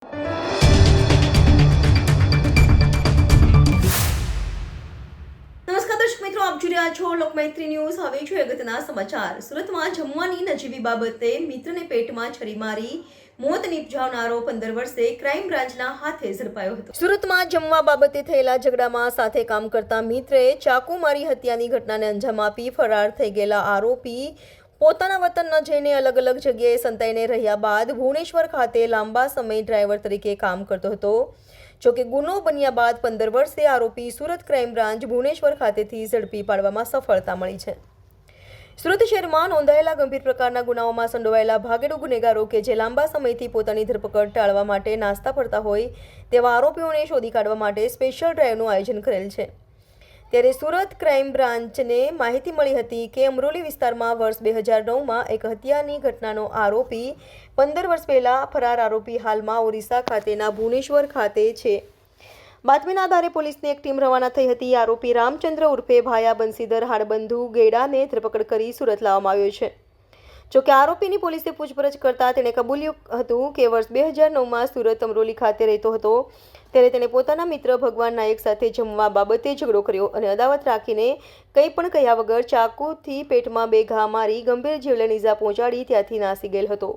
નમસ્કાર દર્શક મિત્રો, આપ જોઈ રહ્યા છો લોકમૈત્રી ન્યૂઝ. હવે જોઈએ અગત્યના સમાચાર. સુરતમાં જમવાની નજીવી બાબતે મિત્રને પેટમાં છરી મારી મોત નિપજાવનારો 15 વર્ષે ક્રાઇમ બ્રાન્ચના હાથે ઝડપાયો હતો. સુરતમાં જમવા બાબતે થયેલા ઝઘડામાં સાથે કામ કરતા મિત્રે ચાકુ મારી હત્યાની ઘટનાને અંજામ આપી ફરાર થઈ ગયેલા આરોપી પોતાના વતન ન જઈને અલગ અલગ જગ્યાએ સંતાઈને રહ્યા બાદ ભુવનેશ્વર ખાતે લાંબા સમય ડ્રાઈવર તરીકે કામ કરતો હતો. જોકે ગુનો બન્યા બાદ 15 વર્ષે આરોપી સુરત ક્રાઇમ બ્રાન્ચ ભુવનેશ્વર ખાતેથી ઝડપી પાડવામાં સફળતા મળી છે. સુરત શહેરમાં નોંધાયેલા ગંભીર પ્રકારના ગુનાઓમાં સંડોવાયેલા ભાગેડુ ગુનેગારો કે જે લાંબા સમયથી પોતાની ધરપકડ ટાળવા માટે નાસ્તા ફરતા હોય તેવા આરોપીઓને શોધી કાઢવા માટે સ્પેશિયલ ડ્રાઈવનું આયોજન કરેલ છે. ત્યારે સુરત ક્રાઇમ બ્રાન્ચને માહિતી મળી હતી કે અમરોલી વિસ્તારમાં વર્ષ 2009માં એક હત્યાની ઘટનાનો આરોપી 15 વર્ષ પહેલા ફરાર આરોપી હાલમાં ઓરિસ્સા ખાતેના ભુવનેશ્વર ખાતે છે. બાતમીના આધારે પોલીસની એક ટીમ રવાના થઈ હતી. આરોપી રામચંદ્ર ઉર્ફે ભાયા બંસીધર હાડબંધુ ગેડાને ધરપકડ કરી સુરત લાવવામાં આવ્યો છે. જોકે આરોપીની પોલીસે પૂછપરછ કરતા તેણે કબૂલ્યું હતું કે વર્ષ 2009માં સુરત અમરોલી ખાતે રહેતો હતો. ત્યારે તેણે પોતાના મિત્ર ભગવાન નાયક સાથે જમવા બાબતે ઝઘડો કર્યો અને અદાવત રાખીને કંઈ પણ કહ્યા વગર ચાકુથી પેટમાં 2 ઘા મારી ગંભીર જીવલેણ ઈજા પહોંચાડી ત્યાંથી નાસી ગયેલ હતો.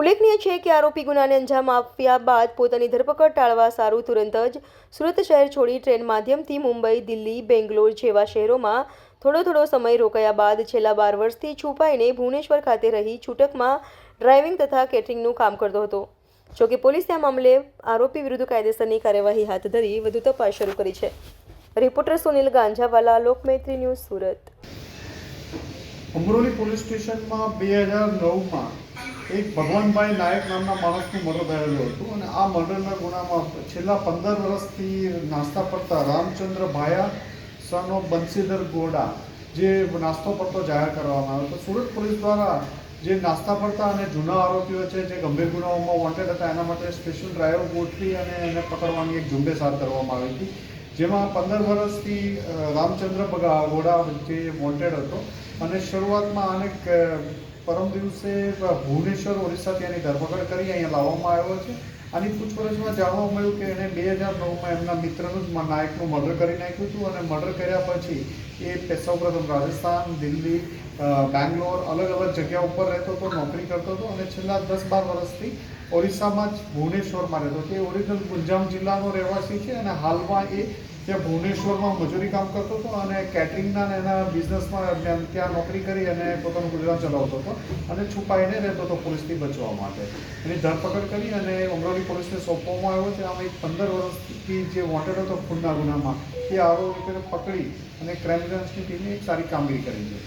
ઉલ્લેખનીય છે કે આરોપી ગુનાને અંજામ આપ્યા બાદ પોતાની ધરપકડ ટાળવા સારું તુરંત જ સુરત શહેર છોડી ટ્રેન માધ્યમથી મુંબઈ, દિલ્હી, બેંગ્લોર જેવા શહેરોમાં થોડો સમય રોકાયા બાદ છેલ્લા 12 વર્ષથી છુપાઈને ભુવનેશ્વર ખાતે રહી છૂટકમાં ડ્રાઇવિંગ તથા કેટરિંગનું કામ કરતો હતો. જોકે પોલીસે આ મામલે આરોપી વિરુદ્ધ કાયદેસરની કાર્યવાહી હાથ ધરી વધુ તપાસ શરૂ કરી છે. Reporter Sunil Ganjawala, Lokmaitri news, Surat. Amroli police સ્ટેશનમાં 2009માં એક ભગવાનભાઈ નાયક નામના માણસનું મર્ડર થયેલું હતું અને આ મર્ડરના ગુનામાં છેલ્લા 15 વર્ષથી નાસ્તા પડતા રામચંદ્ર ભાયા સન ઓફ બંસીધર ગોડા જે નાસ્તો પડતો જાહેર કરવામાં આવ્યો હતો. સુરત પોલીસ દ્વારા જે નાસ્તા પડતા અને જૂના આરોપીઓ છે જે ગંભીર ગુનાઓમાં વોન્ટેડ હતા એના માટે સ્પેશિયલ ડ્રાઈવ ગોઠવી અને એને પકડવાની એક ઝુંબેશ હાથ ધરવામાં આવી હતી. જેમાં 15 વર્ષથી રામચંદ્ર ગોડા જે વોન્ટેડ હતો અને શરૂઆતમાં અનેક પરમ દિવસે ભુવનેશ્વર ઓરિસ્સા ત્યાંની ધરપકડ કરી અહીંયા લાવવામાં આવ્યો છે. આની પૂછપરછમાં જાણવા મળ્યું કે એણે 2009માં એમના મિત્રનું જ નાયકનું મર્ડર કરી નાખ્યું હતું અને મર્ડર કર્યા પછી એ સૌપ્રથમ રાજસ્થાન, દિલ્હી, બેંગ્લોર અલગ જગ્યા ઉપર રહેતો હતો, નોકરી કરતો હતો અને છેલ્લા 10-12 વર્ષથી ઓરિસ્સામાં જ ભુવનેશ્વરમાં રહેતો હતો. એ ઓરિજિનલ ગુંજામ જિલ્લાનો રહેવાસી છે અને હાલમાં એ ત્યાં ભુવનેશ્વરમાં મજૂરી કામ કરતો હતો અને કેટરિંગના એના બિઝનેસમાં ત્યાં નોકરી કરી અને પોતાનું ગુજરાન ચલાવતો હતો અને છુપાઈને રહેતો હતો પોલીસથી બચવા માટે. એની ધરપકડ કરી અને અમરોલી પોલીસને સોંપવામાં આવ્યો છે. આમાં એક 15 વર્ષથી જે વોન્ટેડ હતો ખૂનના ગુનામાં એ આરોપીને પકડી અને ક્રાઇમ બ્રાન્ચની ટીમે એક સારી કામગીરી કરી છે.